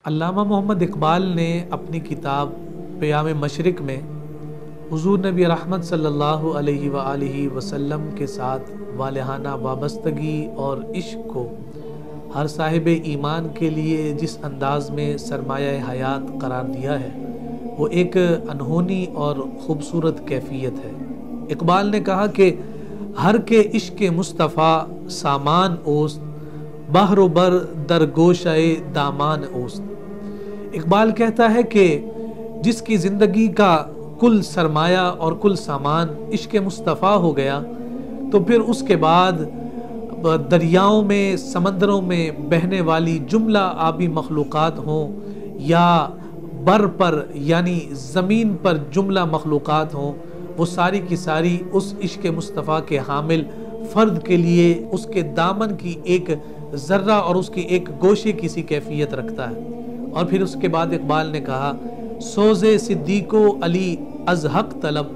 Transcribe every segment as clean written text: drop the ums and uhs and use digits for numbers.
علامہ محمد اقبال نے اپنی کتاب پیام مشرق میں حضور نبی رحمت صلی اللہ علیہ وآلہ وسلم کے ساتھ والہانہ وابستگی اور عشق کو ہر صاحب ایمان کے لیے جس انداز میں سرمایہ حیات قرار دیا ہے وہ ایک انہونی اور خوبصورت کیفیت ہے۔ اقبال نے کہا کہ ہر کے عشق مصطفیٰ سامان اوست، بحر و بر در گوشہ دامان اوست۔ اقبال کہتا ہے کہ جس کی زندگی کا کل سرمایہ اور کل سامان عشق مصطفیٰ ہو گیا تو پھر اس کے بعد دریاؤں میں سمندروں میں بہنے والی جملہ آبی مخلوقات ہوں یا بر پر یعنی زمین پر جملہ مخلوقات ہوں، وہ ساری کی ساری اس عشق مصطفیٰ کے حامل فرد کے لیے اس کے دامن کی ایک ذرہ اور اس کی ایک گوشے کی سی کیفیت رکھتا ہے۔ اور پھر اس کے بعد اقبال نے کہا سوز صدیق و علی از حق طلب،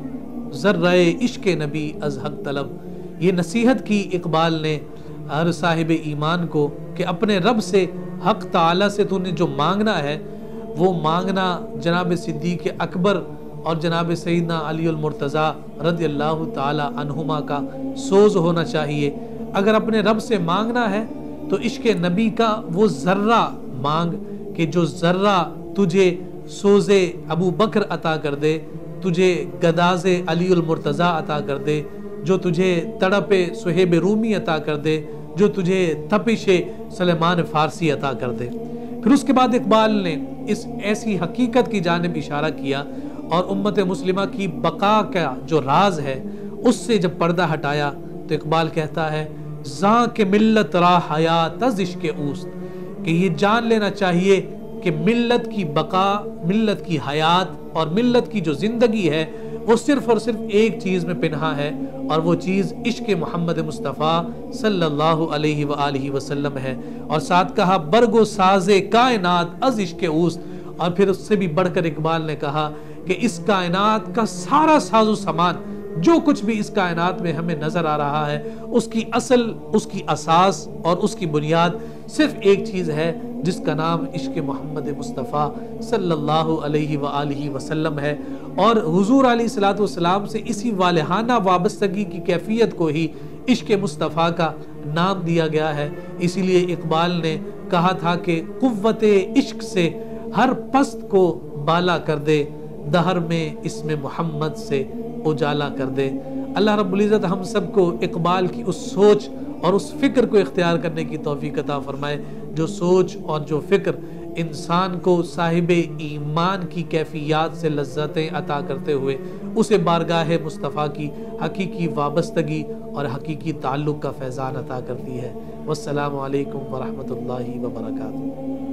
ذرہ عشق نبی از حق طلب۔ یہ نصیحت کی اقبال نے ہر صاحب ایمان کو کہ اپنے رب سے حق تعالی سے تو نے جو مانگنا ہے وہ مانگنا جناب صدیق اکبر اور جناب سیدنا علی المرتضیٰ رضی اللہ تعالی عنہما کا سوز ہونا چاہیے۔ اگر اپنے رب سے مانگنا ہے تو عشق نبی کا وہ ذرہ مانگ کہ جو ذرہ تجھے سوز ابو بکر عطا کر دے، تجھے گداز علی المرتضیٰ عطا کر دے، جو تجھے تڑپ صہیب رومی عطا کر دے، جو تجھے تپش سلیمان فارسی عطا کر دے۔ پھر اس کے بعد اقبال نے اس ایسی حقیقت کی جانب اشارہ کیا اور امت مسلمہ کی بقا کا جو راز ہے اس سے جب پردہ ہٹایا تو اقبال کہتا ہے زاں کہ ملت را حیات از عشق اوست، کہ یہ جان لینا چاہیے کہ ملت کی بقا، ملت کی حیات اور ملت کی جو زندگی ہے وہ صرف اور صرف ایک چیز میں پنہا ہے اور وہ چیز عشق محمد مصطفیٰ صلی اللہ علیہ وآلہ وسلم ہے۔ اور ساتھ کہا برگ و ساز کائنات از عشق اوست، اور پھر اس سے بھی بڑھ کر اقبال نے کہا کہ اس کائنات کا سارا ساز و سامان جو کچھ بھی اس کائنات میں ہمیں نظر آ رہا ہے اس کی اصل، اس کی اساس اور اس کی بنیاد صرف ایک چیز ہے جس کا نام عشق محمد مصطفیٰ صلی اللہ علیہ وآلہ وسلم ہے۔ اور حضور علیہ الصلوۃ والسلام سے اسی والہانہ وابستگی کی کیفیت کو ہی عشق مصطفیٰ کا نام دیا گیا ہے۔ اسی لیے اقبال نے کہا تھا کہ قوت عشق سے ہر پست کو بالا کر دے، دہر میں اسم محمد سے اجالا کر دے۔ اللہ رب العزت ہم سب کو اقبال کی اس سوچ اور اس فکر کو اختیار کرنے کی توفیق عطا فرمائے جو سوچ اور جو فکر انسان کو صاحب ایمان کی کیفیات سے لذتیں عطا کرتے ہوئے اسے بارگاہ مصطفیٰ کی حقیقی وابستگی اور حقیقی تعلق کا فیضان عطا کرتی ہے۔ والسلام علیکم ورحمۃ اللہ وبرکاتہ۔